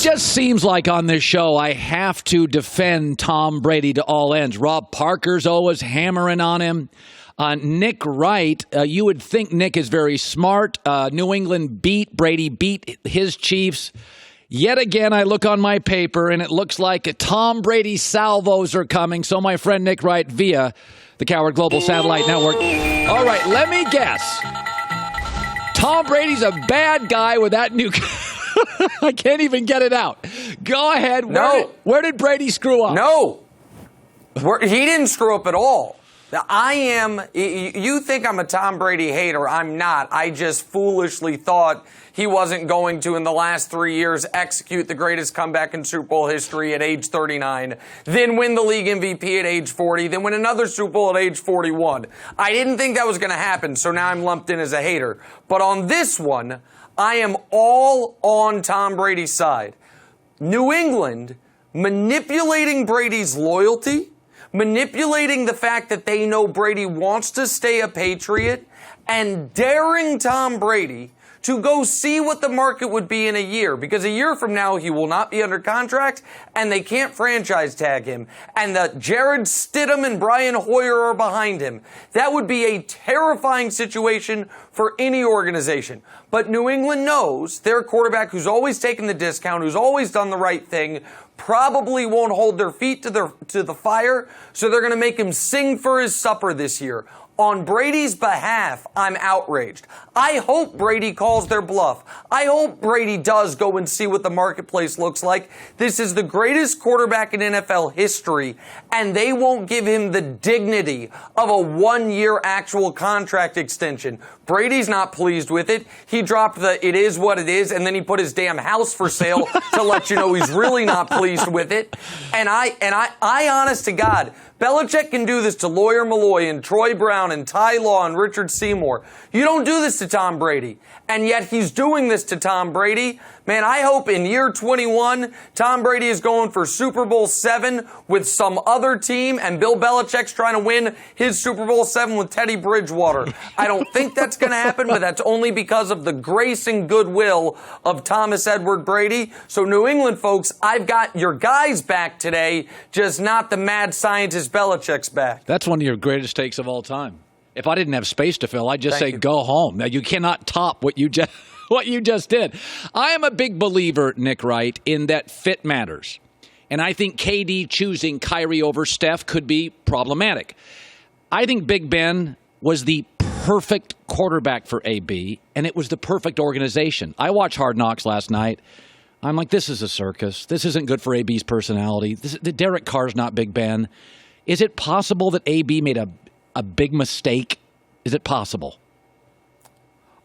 Just seems like on this show I have to defend Tom Brady to all ends. Rob Parker's always hammering on him. Nick Wright, you would think Nick is very smart. New England Brady beat his Chiefs. Yet again, I look on my paper, and it looks like Tom Brady salvos are coming. So my friend Nick Wright via the Cowherd Global Satellite Network. All right, let me guess. Tom Brady's a bad guy with that new... I can't even get it out. Go ahead. Where did Brady screw up? No. He didn't screw up at all. You think I'm a Tom Brady hater. I'm not. I just foolishly thought he wasn't going to, in the last 3 years, execute the greatest comeback in Super Bowl history at age 39, then win the league MVP at age 40, then win another Super Bowl at age 41. I didn't think that was going to happen, so now I'm lumped in as a hater. But on this one, I am all on Tom Brady's side. New England manipulating Brady's loyalty, manipulating the fact that they know Brady wants to stay a Patriot, and daring Tom Brady to go see what the market would be in a year. Because a year from now, he will not be under contract, and they can't franchise tag him. And that Jared Stidham and Brian Hoyer are behind him. That would be a terrifying situation for any organization. But New England knows their quarterback, who's always taken the discount, who's always done the right thing, probably won't hold their feet to the fire, so they're going to make him sing for his supper this year. On Brady's behalf, I'm outraged. I hope Brady calls their bluff. I hope Brady does go and see what the marketplace looks like. This is the greatest quarterback in NFL history, and they won't give him the dignity of a 1-year actual contract extension. Brady's not pleased with it. He dropped the "it is what it is," and then he put his damn house for sale to let you know he's really not pleased with it. And I honest to God, Belichick can do this to Lawyer Malloy and Troy Brown and Ty Law and Richard Seymour. You don't do this to Tom Brady. And yet he's doing this to Tom Brady. Man, I hope in year 21, Tom Brady is going for Super Bowl 7 with some other team, and Bill Belichick's trying to win his Super Bowl 7 with Teddy Bridgewater. I don't think that's going to happen, but that's only because of the grace and goodwill of Thomas Edward Brady. So New England folks, I've got your guys back today, just not the mad scientist Belichick's back. That's one of your greatest takes of all time. If I didn't have space to fill, I'd just say go home. Now, you cannot top what you just did. I am a big believer, Nick Wright, in that fit matters. And I think KD choosing Kyrie over Steph could be problematic. I think Big Ben was the perfect quarterback for AB, and it was the perfect organization. I watched Hard Knocks last night. I'm like, this is a circus. This isn't good for AB's personality. Derek Carr's not Big Ben. Is it possible that AB made a big mistake? Is it possible?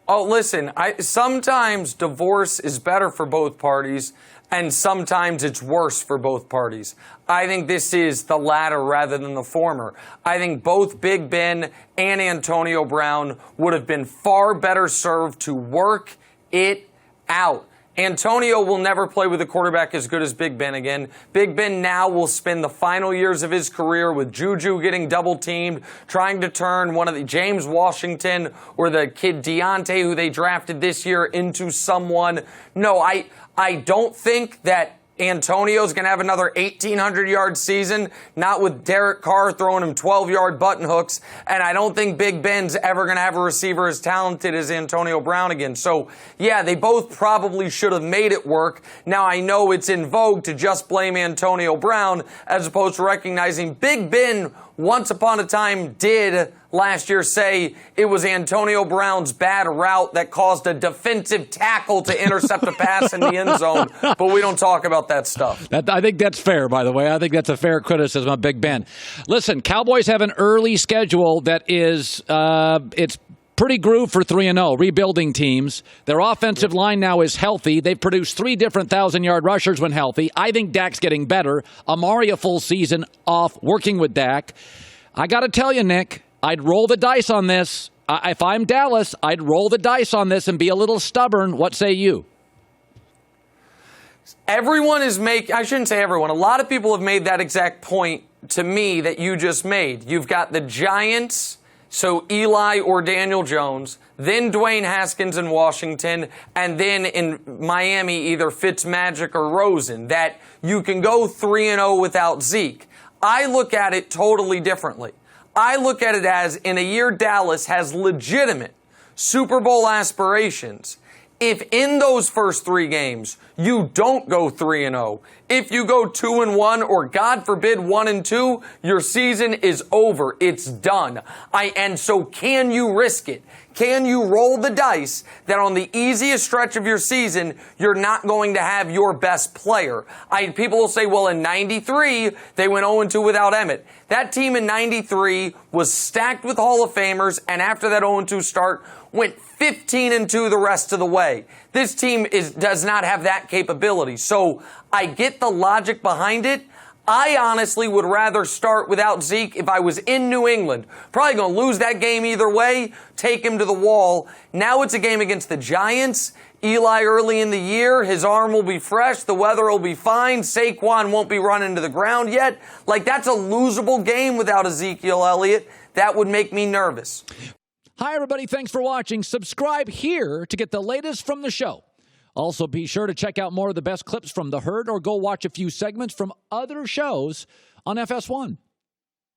Oh, listen, sometimes divorce is better for both parties, and sometimes it's worse for both parties. I think this is the latter rather than the former. I think both Big Ben and Antonio Brown would have been far better served to work it out. Antonio will never play with a quarterback as good as Big Ben again. Big Ben now will spend the final years of his career with Juju getting double-teamed, trying to turn one of the James Washington or the kid Deontay, who they drafted this year, into someone. No, I don't think that Antonio's going to have another 1,800-yard season, not with Derek Carr throwing him 12-yard button hooks, and I don't think Big Ben's ever going to have a receiver as talented as Antonio Brown again. So, yeah, they both probably should have made it work. Now, I know it's in vogue to just blame Antonio Brown as opposed to recognizing Big Ben once upon a time did last year say it was Antonio Brown's bad route that caused a defensive tackle to intercept a pass in the end zone, but we don't talk about that stuff. I think that's fair, by the way. I think that's a fair criticism of Big Ben. Listen, Cowboys have an early schedule that is it's pretty grooved for 3-0, rebuilding teams. Their offensive line now is healthy. They've produced 3 different 1,000-yard rushers when healthy. I think Dak's getting better. Amari a full season off working with Dak. I got to tell you, Nick, I'd roll the dice on this. If I'm Dallas, I'd roll the dice on this and be a little stubborn. What say you? Everyone is I shouldn't say everyone. A lot of people have made that exact point to me that you just made. You've got the Giants So Eli or Daniel Jones, then Dwayne Haskins in Washington, and then in Miami either Fitzmagic or Rosen, that you can go 3-0 without Zeke. I look at it totally differently. I look at it as in a year Dallas has legitimate Super Bowl aspirations. If in those first 3 games you don't go 3-0, if you go 2-1 or God forbid 1-2, your season is over. It's done. And so can you risk it? Can you roll the dice that on the easiest stretch of your season, you're not going to have your best player? People will say, well, in 93, they went 0-2 without Emmett. That team in 93 was stacked with Hall of Famers, and after that 0-2 start, went 15-2 the rest of the way. This team does not have that capability. So I get the logic behind it. I honestly would rather start without Zeke if I was in New England. Probably going to lose that game either way, take him to the wall. Now it's a game against the Giants. Eli early in the year, his arm will be fresh, the weather will be fine, Saquon won't be running to the ground yet. Like, that's a losable game without Ezekiel Elliott. That would make me nervous. Hi, everybody. Thanks for watching. Subscribe here to get the latest from the show. Also, be sure to check out more of the best clips from The Herd or go watch a few segments from other shows on FS1.